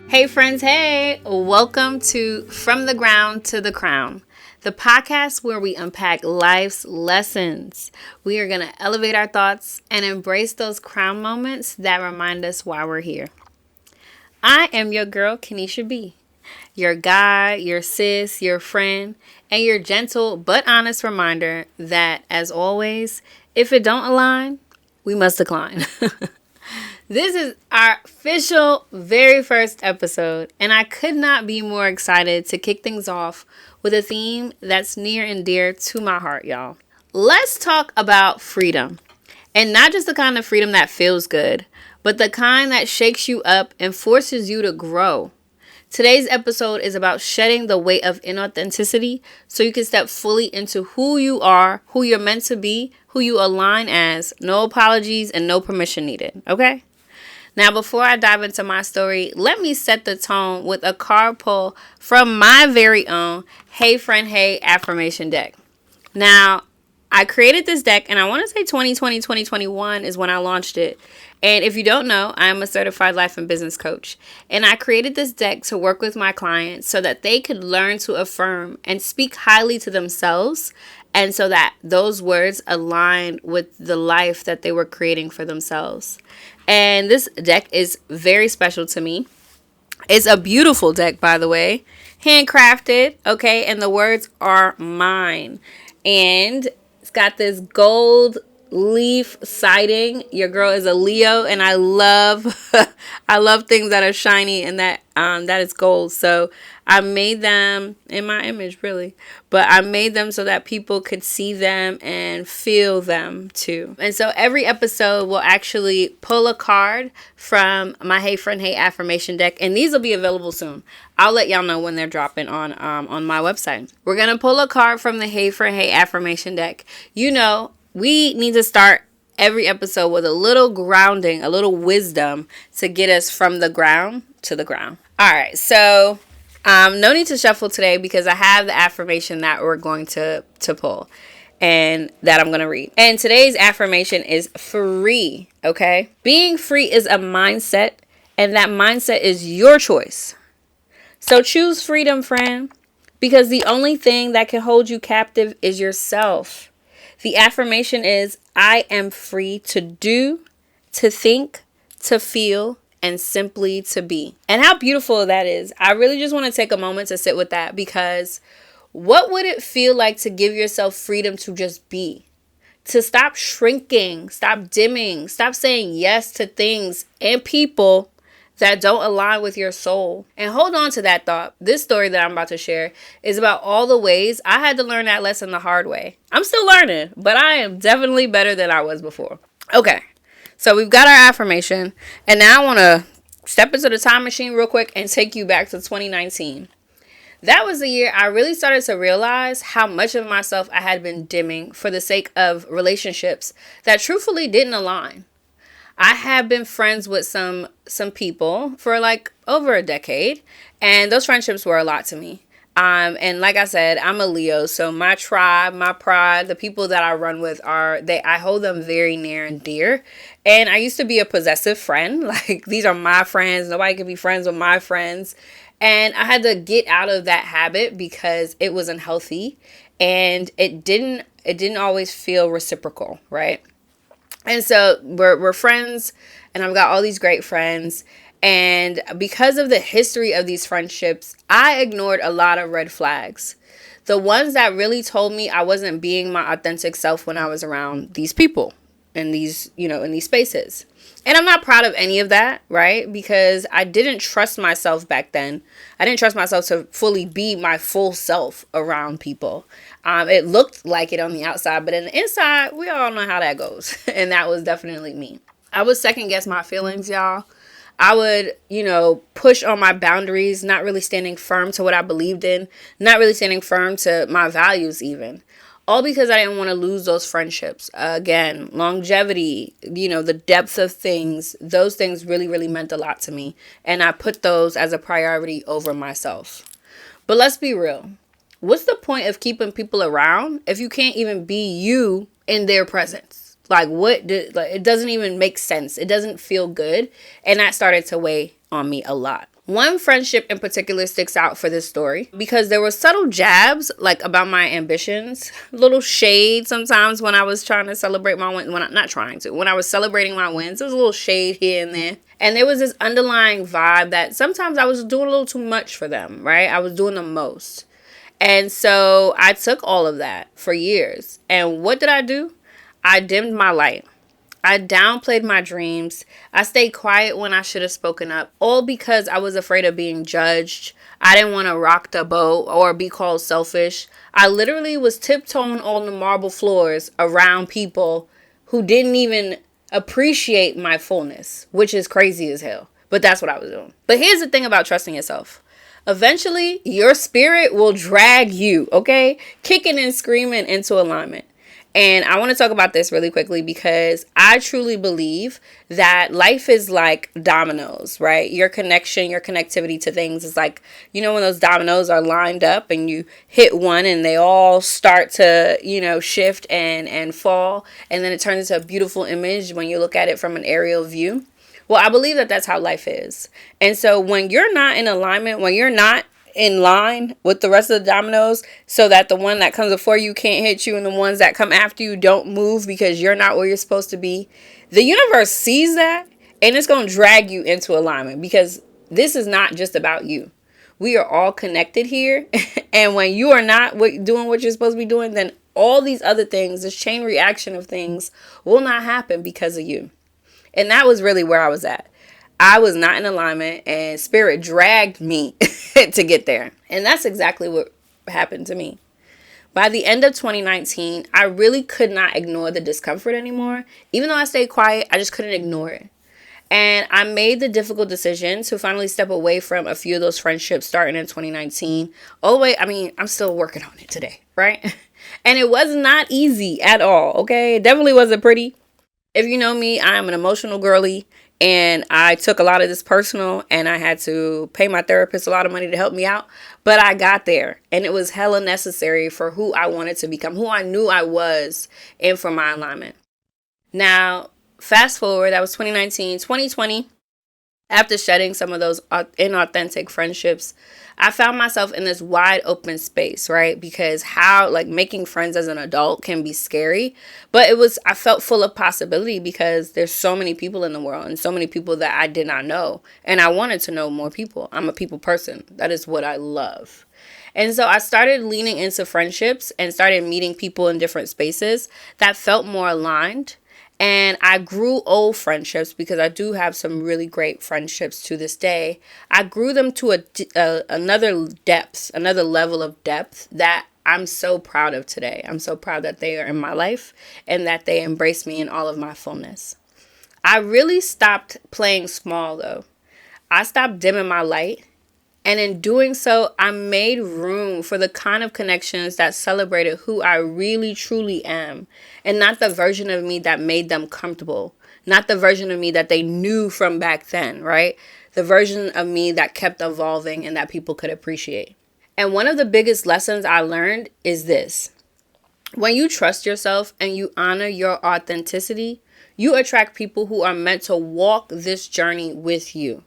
Hey friends, hey! Welcome to From the Ground to the Crown, the podcast where we unpack life's lessons. We are going to elevate our thoughts and embrace those crown moments that remind us why we're here. I am your girl, Kenesha B, your guide, your sis, your friend, and your gentle but honest reminder that, as always, if it don't align, we must decline. This is our official very first episode, and I could not be more excited to kick things off with a theme that's near and dear to my heart, y'all. Let's talk about freedom, and not just the kind of freedom that feels good, but the kind that shakes you up and forces you to grow. Today's episode is about shedding the weight of inauthenticity so you can step fully into who you are, who you're meant to be, who you align as. No apologies and no permission needed, okay? Now, before I dive into my story, let me set the tone with a card pull from my very own Hey Friend, Hey Affirmation deck. Now, I created this deck, and I want to say 2020, 2021 is when I launched it. And if you don't know, I am a certified life and business coach. And I created this deck to work with my clients so that they could learn to affirm and speak highly to themselves, and so that those words aligned with the life that they were creating for themselves. And this deck is very special to me. It's a beautiful deck, by the way. Handcrafted, okay? And the words are mine. And it's got this gold leaf siding. Your girl is a Leo, and I love I love things that are shiny and that is gold. So I made them in my image, really, but I made them so that people could see them and feel them too. And so every episode will actually pull a card from my Hey Friend, Hey Affirmation deck, and these will be available soon. I'll let y'all know when they're dropping on my website. We're gonna pull a card from the Hey Friend, Hey Affirmation deck. You know, we need to start every episode with a little grounding, a little wisdom to get us from the ground to the ground. All right, so no need to shuffle today because I have the affirmation that we're going to pull and that I'm going to read. And today's affirmation is free, okay? Being free is a mindset, and that mindset is your choice. So choose freedom, friend, because the only thing that can hold you captive is yourself. The affirmation is, I am free to do, to think, to feel, and simply to be. And how beautiful that is. I really just want to take a moment to sit with that, because what would it feel like to give yourself freedom to just be? To stop shrinking, stop dimming, stop saying yes to things and people that don't align with your soul. And hold on to that thought. This story that I'm about to share is about all the ways I had to learn that lesson the hard way. I'm still learning, but I am definitely better than I was before. Okay, so we've got our affirmation, and now I want to step into the time machine real quick and take you back to 2019. That was the year I really started to realize how much of myself I had been dimming for the sake of relationships that truthfully didn't align. I have been friends with some people for like over a decade, and those friendships were a lot to me. And like I said, I'm a Leo, so my tribe, my pride, the people that I run with I hold them very near and dear. And I used to be a possessive friend. Like, these are my friends. Nobody can be friends with my friends. And I had to get out of that habit because it was unhealthy, and it didn't always feel reciprocal, right? And so we're friends, and I've got all these great friends. And because of the history of these friendships, I ignored a lot of red flags. The ones that really told me I wasn't being my authentic self when I was around these people in these spaces. And I'm not proud of any of that, right? Because I didn't trust myself back then. I didn't trust myself to fully be my full self around people. It looked like it on the outside, but in the inside, we all know how that goes. And that was definitely me. I would second guess my feelings, y'all. I would, push on my boundaries, not really standing firm to what I believed in, not really standing firm to my values even. All because I didn't want to lose those friendships. Again, longevity, the depth of things, those things really, really meant a lot to me. And I put those as a priority over myself. But let's be real. What's the point of keeping people around if you can't even be you in their presence? It doesn't even make sense. It doesn't feel good. And that started to weigh on me a lot. One friendship in particular sticks out for this story because there were subtle jabs like about my ambitions, little shade sometimes when I was trying to celebrate my wins, when I was celebrating my wins, there was a little shade here and there. And there was this underlying vibe that sometimes I was doing a little too much for them, right? I was doing the most. And so I took all of that for years. And what did I do? I dimmed my light. I downplayed my dreams. I stayed quiet when I should have spoken up, all because I was afraid of being judged. I didn't want to rock the boat or be called selfish. I literally was tiptoeing on the marble floors around people who didn't even appreciate my fullness, which is crazy as hell. But that's what I was doing. But here's the thing about trusting yourself. Eventually, your spirit will drag you, okay? Kicking and screaming into alignment. And I want to talk about this really quickly because I truly believe that life is like dominoes, right? Your connection, your connectivity to things is like, you know, when those dominoes are lined up and you hit one and they all start to, you know, shift and fall. And then it turns into a beautiful image when you look at it from an aerial view. Well, I believe that that's how life is. And so when you're not in alignment, when you're not in line with the rest of the dominoes so that the one that comes before you can't hit you and the ones that come after you don't move because you're not where you're supposed to be, the universe sees that and it's going to drag you into alignment because this is not just about you. We are all connected here. And when you are not doing what you're supposed to be doing, then all these other things, this chain reaction of things will not happen because of you. And that was really where I was at. I was not in alignment and spirit dragged me to get there. And that's exactly what happened to me. By the end of 2019, I really could not ignore the discomfort anymore. Even though I stayed quiet, I just couldn't ignore it. And I made the difficult decision to finally step away from a few of those friendships starting in 2019. All the way, I'm still working on it today, right? And it was not easy at all, okay? It definitely wasn't pretty. If you know me, I am an emotional girly. And I took a lot of this personal and I had to pay my therapist a lot of money to help me out. But I got there and it was hella necessary for who I wanted to become, who I knew I was, and for my alignment. Now, fast forward, that was 2019, 2020. After shedding some of those inauthentic friendships, I found myself in this wide open space, right? Because making friends as an adult can be scary, but I felt full of possibility because there's so many people in the world and so many people that I did not know. And I wanted to know more people. I'm a people person. That is what I love. And so I started leaning into friendships and started meeting people in different spaces that felt more aligned. And I grew old friendships because I do have some really great friendships to this day. I grew them to another level of depth that I'm so proud of today. I'm so proud that they are in my life and that they embrace me in all of my fullness. I really stopped playing small though. I stopped dimming my light. And in doing so, I made room for the kind of connections that celebrated who I really truly am. And not the version of me that made them comfortable. Not the version of me that they knew from back then, right? The version of me that kept evolving and that people could appreciate. And one of the biggest lessons I learned is this. When you trust yourself and you honor your authenticity, you attract people who are meant to walk this journey with you.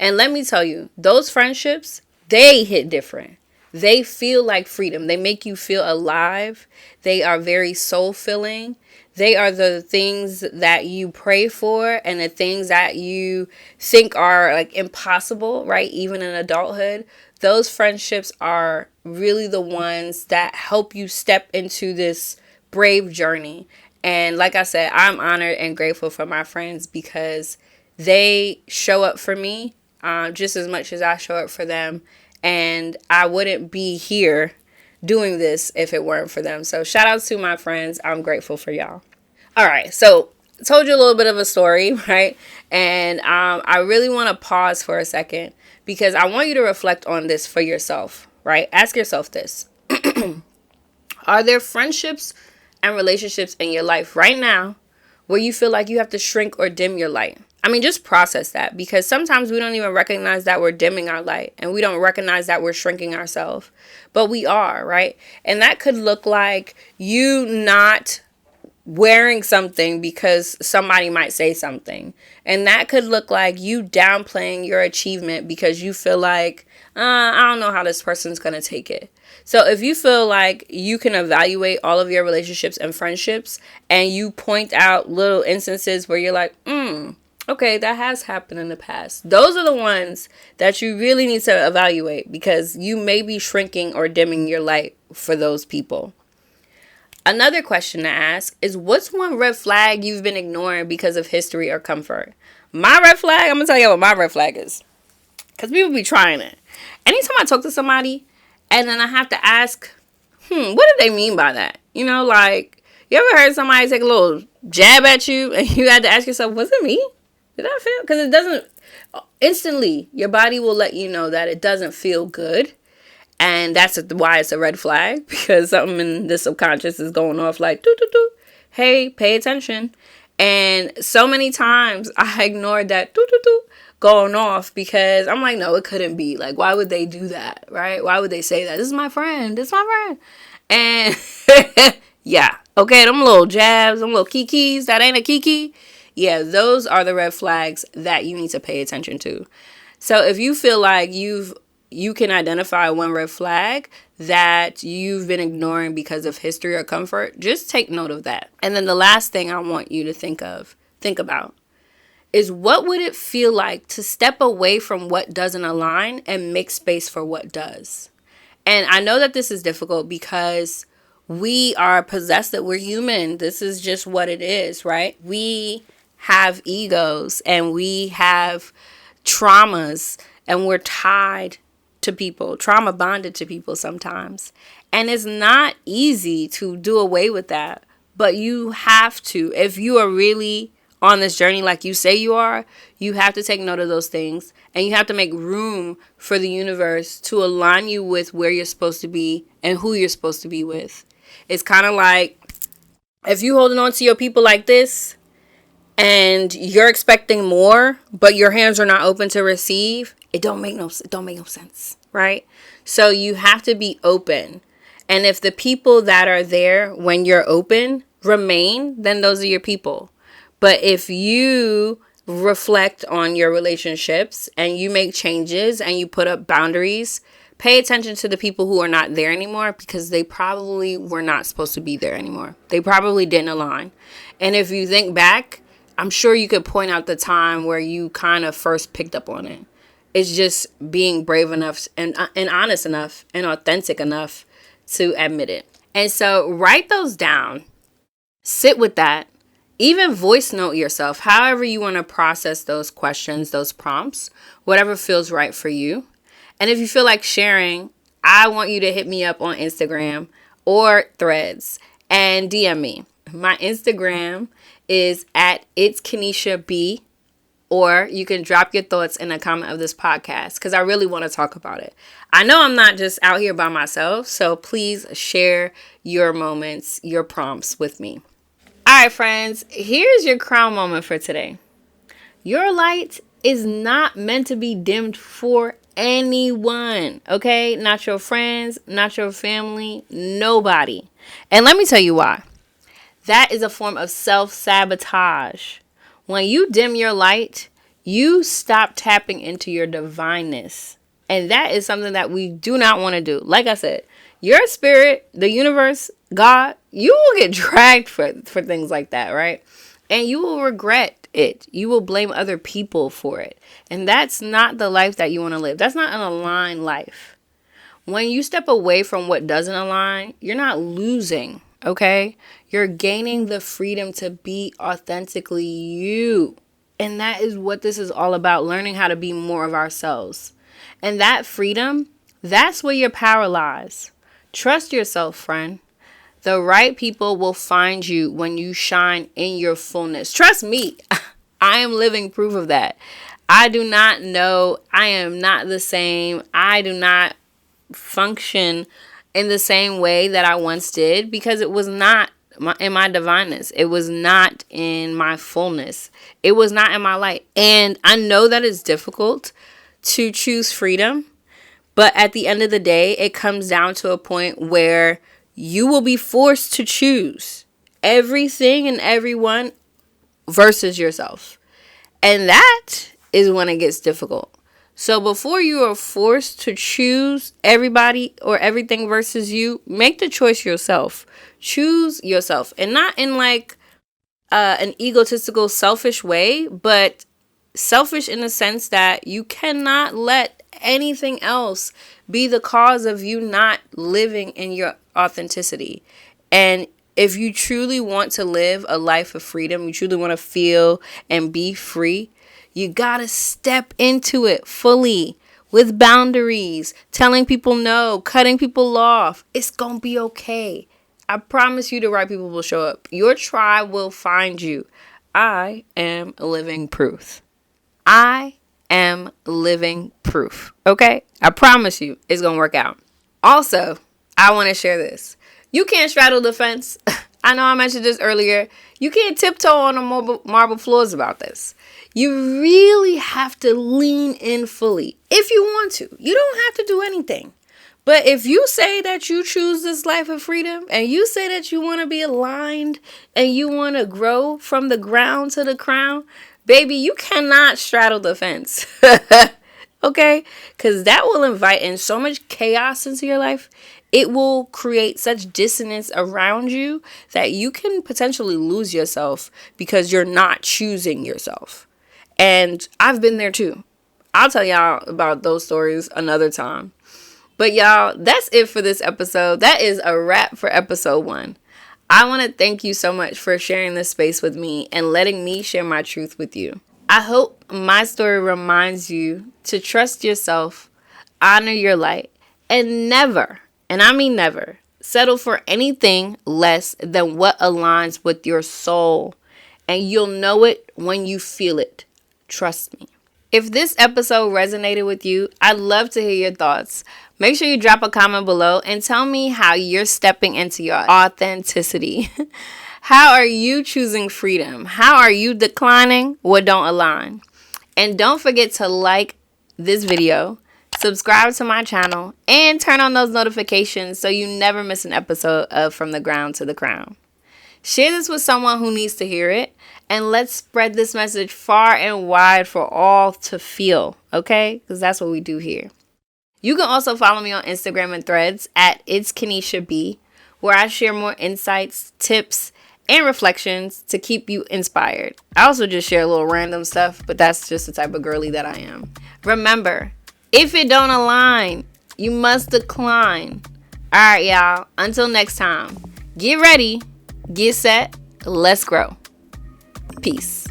And let me tell you, those friendships, they hit different. They feel like freedom. They make you feel alive. They are very soul-filling. They are the things that you pray for and the things that you think are like impossible, right? Even in adulthood. Those friendships are really the ones that help you step into this brave journey. And like I said, I'm honored and grateful for my friends because they show up for me just as much as I show up for them. And I wouldn't be here doing this if it weren't for them. So shout out to my friends. I'm grateful for y'all. All right. So I told you a little bit of a story, right? And I really want to pause for a second because I want you to reflect on this for yourself, right? Ask yourself this. Are there friendships and relationships in your life right now where you feel like you have to shrink or dim your light? Just process that because sometimes we don't even recognize that we're dimming our light and we don't recognize that we're shrinking ourselves, but we are, right? And that could look like you not wearing something because somebody might say something. And that could look like you downplaying your achievement because you feel like, I don't know how this person's going to take it. So if you feel like you can evaluate all of your relationships and friendships and you point out little instances where you're like, okay, that has happened in the past. Those are the ones that you really need to evaluate because you may be shrinking or dimming your light for those people. Another question to ask is, what's one red flag you've been ignoring because of history or comfort? My red flag, I'm going to tell you what my red flag is. Because people be trying it. Anytime I talk to somebody and then I have to ask, what did they mean by that? You know, like, you ever heard somebody take a little jab at you and you had to ask yourself, was it me? Did I feel? Because it doesn't, instantly, your body will let you know that it doesn't feel good. And that's why it's a red flag, because something in the subconscious is going off like, doo, doo, doo. Hey, pay attention. And so many times I ignored that doo, doo, doo going off because I'm like, no, it couldn't be. Like, why would they do that, right? Why would they say that? This is my friend. This is my friend. And yeah, okay, them little jabs, them little kikis, that ain't a kiki. Yeah, those are the red flags that you need to pay attention to. So if you feel like you can identify one red flag that you've been ignoring because of history or comfort, just take note of that. And then the last thing I want you to think about, is what would it feel like to step away from what doesn't align and make space for what does? And I know that this is difficult because we are possessed, that we're human. This is just what it is, right? We have egos and we have traumas and we're tied to people, trauma bonded to people sometimes. And it's not easy to do away with that, but you have to. If you are really on this journey like you say you are, you have to take note of those things and you have to make room for the universe to align you with where you're supposed to be and who you're supposed to be with. It's kind of like if you holding on to your people like this and you're expecting more, but your hands are not open to receive, it don't make no sense, right? So you have to be open. And if the people that are there when you're open remain, then those are your people. But if you reflect on your relationships and you make changes and you put up boundaries, pay attention to the people who are not there anymore because they probably were not supposed to be there anymore. They probably didn't align. And if you think back, I'm sure you could point out the time where you kind of first picked up on it. It's just being brave enough and honest enough and authentic enough to admit it. And so write those down. Sit with that. Even voice note yourself, however you want to process those questions, those prompts, whatever feels right for you. And if you feel like sharing, I want you to hit me up on Instagram or Threads and DM me. My Instagram is at It's Kenesha B. Or you can drop your thoughts in a comment of this podcast because I really want to talk about it. I know I'm not just out here by myself, so please share your moments, your prompts with me. All right, friends, here's your crown moment for today. Your light is not meant to be dimmed for anyone, okay? Not your friends, not your family, nobody. And let me tell you why. That is a form of self-sabotage. When you dim your light, you stop tapping into your divineness. And that is something that we do not want to do. Like I said, your spirit, the universe, God, you will get dragged for things like that, right? And you will regret it. You will blame other people for it. And that's not the life that you want to live. That's not an aligned life. When you step away from what doesn't align, you're not losing, okay? You're gaining the freedom to be authentically you. And that is what this is all about, learning how to be more of ourselves. And that freedom, that's where your power lies. Trust yourself, friend. The right people will find you when you shine in your fullness. Trust me, I am living proof of that. I do not know. I am not the same. I do not function in the same way that I once did because it was not in my divineness. It was not in my fullness. It was not in my light. And I know that it's difficult to choose freedom. But at the end of the day, it comes down to a point where you will be forced to choose. everything and everyone versus yourself. And that is when it gets difficult. So before you are forced to choose everybody or everything versus you, make the choice yourself. Choose yourself. And not in like an egotistical, selfish way, but selfish in the sense that you cannot let anything else be the cause of you not living in your authenticity. And if you truly want to live a life of freedom, you truly want to feel and be free, you gotta step into it fully with boundaries, telling people no, cutting people off. It's gonna be okay. I promise you the right people will show up. Your tribe will find you. I am living proof. I am living proof. Okay? I promise you it's gonna work out. Also, I want to share this. You can't straddle the fence. I know I mentioned this earlier. You can't tiptoe on the marble floors about this. You really have to lean in fully if you want to. You don't have to do anything. But if you say that you choose this life of freedom and you say that you want to be aligned and you want to grow from the ground to the crown, baby, you cannot straddle the fence. Okay? Because that will invite in so much chaos into your life. It will create such dissonance around you that you can potentially lose yourself because you're not choosing yourself. And I've been there too. I'll tell y'all about those stories another time. But y'all, that's it for this episode. That is a wrap for episode 1. I want to thank you so much for sharing this space with me and letting me share my truth with you. I hope my story reminds you to trust yourself, honor your light, and never, and I mean never, settle for anything less than what aligns with your soul. And you'll know it when you feel it. Trust me. If this episode resonated with you, I'd love to hear your thoughts. Make sure you drop a comment below and tell me how you're stepping into your authenticity. How are you choosing freedom? How are you declining what don't align? And don't forget to like this video, subscribe to my channel, and turn on those notifications so you never miss an episode of From the Ground to the Crown. Share this with someone who needs to hear it, and let's spread this message far and wide for all to feel, okay? Because that's what we do here. You can also follow me on Instagram and Threads at It's Kenesha B, where I share more insights, tips, and reflections to keep you inspired. I also just share a little random stuff, but that's just the type of girly that I am. Remember, if it don't align, you must decline. All right, y'all. Until next time, get ready, get set, let's grow. Peace.